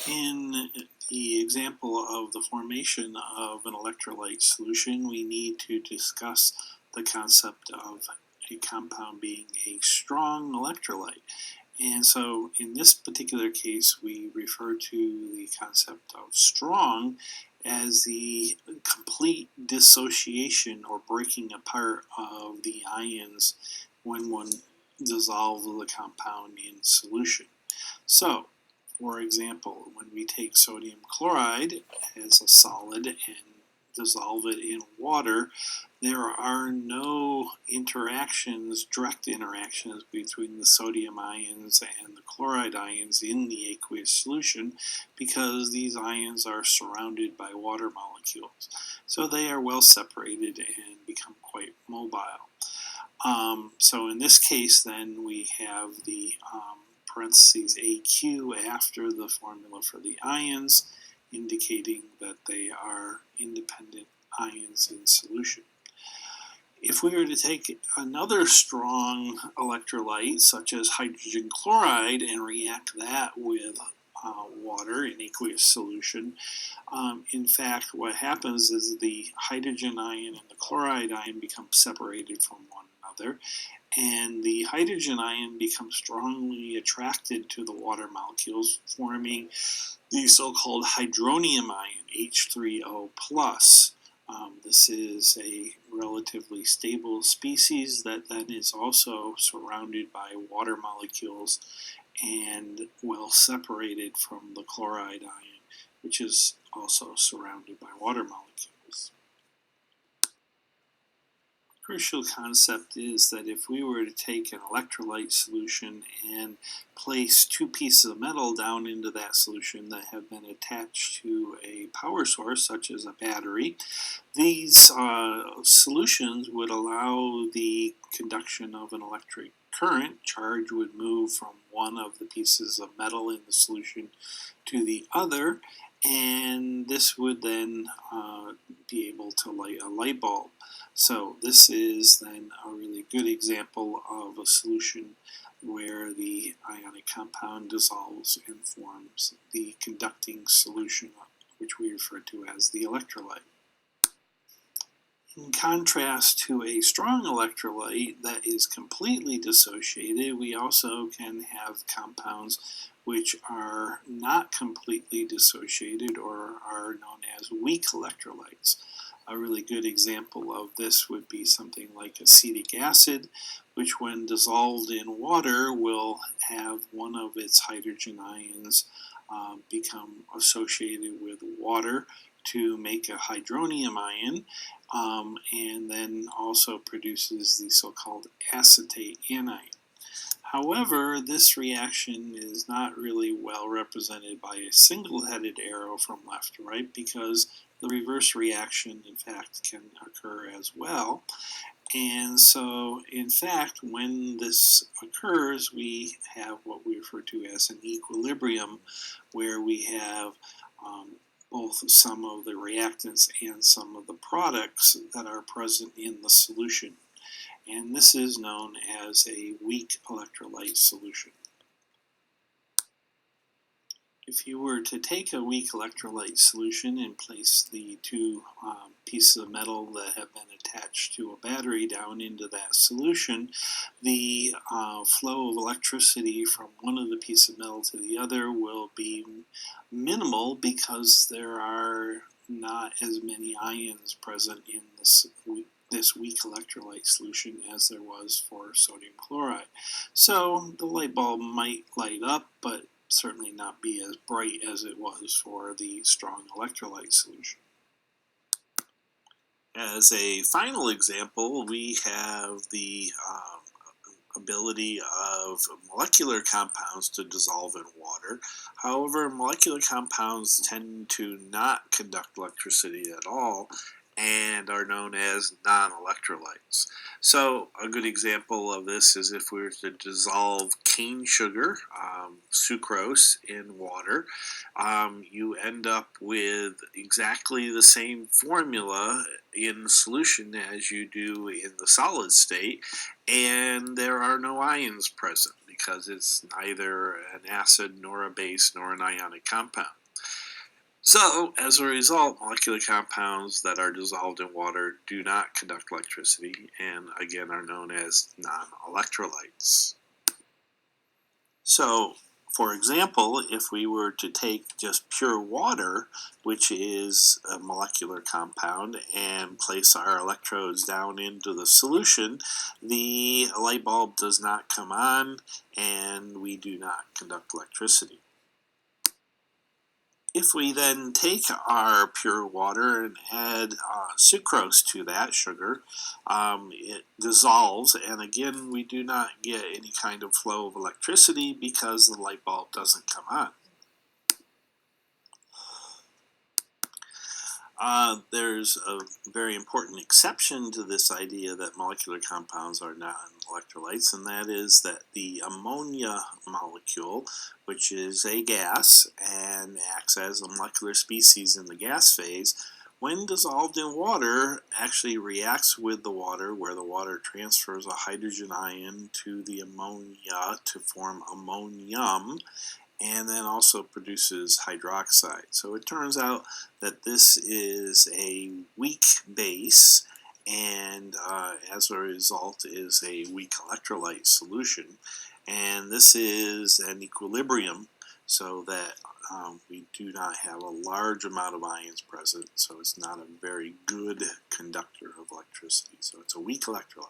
In the example of the formation of an electrolyte solution, we need to discuss the concept of a compound being a strong electrolyte. And so in this particular case, we refer to the concept of strong as the complete dissociation or breaking apart of the ions when one dissolves the compound in solution. So, for example, when we take sodium chloride as a solid and dissolve it in water, there are no interactions, direct interactions between the sodium ions and the chloride ions in the aqueous solution because these ions are surrounded by water molecules. So they are well separated and become quite mobile. So in this case, then, we have the parentheses AQ after the formula for the ions, indicating that they are independent ions in solution. If we were to take another strong electrolyte, such as hydrogen chloride, and react that with water in aqueous solution, in fact, what happens is the hydrogen ion and the chloride ion become separated from one another, and the hydrogen ion becomes strongly attracted to the water molecules, forming the so-called hydronium ion, H3O+. This is a relatively stable species that then is also surrounded by water molecules and well separated from the chloride ion, which is also surrounded by water molecules. The crucial concept is that if we were to take an electrolyte solution and place two pieces of metal down into that solution that have been attached to a power source, such as a battery, these solutions would allow the conduction of an electric current. Charge would move from one of the pieces of metal in the solution to the other, and this would then be able to light a light bulb. So this is then a really good example of a solution where the ionic compound dissolves and forms the conducting solution, which we refer to as the electrolyte. In contrast to a strong electrolyte that is completely dissociated, we also can have compounds which are not completely dissociated or are known as weak electrolytes. A really good example of this would be something like acetic acid, which when dissolved in water will have one of its hydrogen ions become associated with water to make a hydronium ion, and then also produces the so-called acetate anion. However, this reaction is not really well represented by a single-headed arrow from left to right because the reverse reaction, in fact, can occur as well. And so, in fact, when this occurs, we have what we refer to as an equilibrium, where we have both some of the reactants and some of the products that are present in the solution. And this is known as a weak electrolyte solution. If you were to take a weak electrolyte solution and place the two pieces of metal that have been attached to a battery down into that solution, the flow of electricity from one of the pieces of metal to the other will be minimal because there are not as many ions present in this weak electrolyte solution as there was for sodium chloride. So the light bulb might light up, but certainly not be as bright as it was for the strong electrolyte solution. As a final example, we have the ability of molecular compounds to dissolve in water. However, molecular compounds tend to not conduct electricity at all and are known as non-electrolytes. So a good example of this is if we were to dissolve cane sugar, sucrose, in water, you end up with exactly the same formula in solution as you do in the solid state, and there are no ions present because it's neither an acid nor a base nor an ionic compound. So, as a result, molecular compounds that are dissolved in water do not conduct electricity and again are known as non-electrolytes. So, for example, if we were to take just pure water, which is a molecular compound, and place our electrodes down into the solution, the light bulb does not come on and we do not conduct electricity. If we then take our pure water and add sucrose to that, sugar, it dissolves, and again we do not get any kind of flow of electricity because the light bulb doesn't come on. There's a very important exception to this idea that molecular compounds are not electrolytes, and that is that the ammonia molecule, which is a gas and acts as a molecular species in the gas phase, when dissolved in water, actually reacts with the water, where the water transfers a hydrogen ion to the ammonia to form ammonium, and then also produces hydroxide. So it turns out that this is a weak base, and as a result is a weak electrolyte solution. And this is an equilibrium, so that we do not have a large amount of ions present, so it's not a very good conductor of electricity. So it's a weak electrolyte.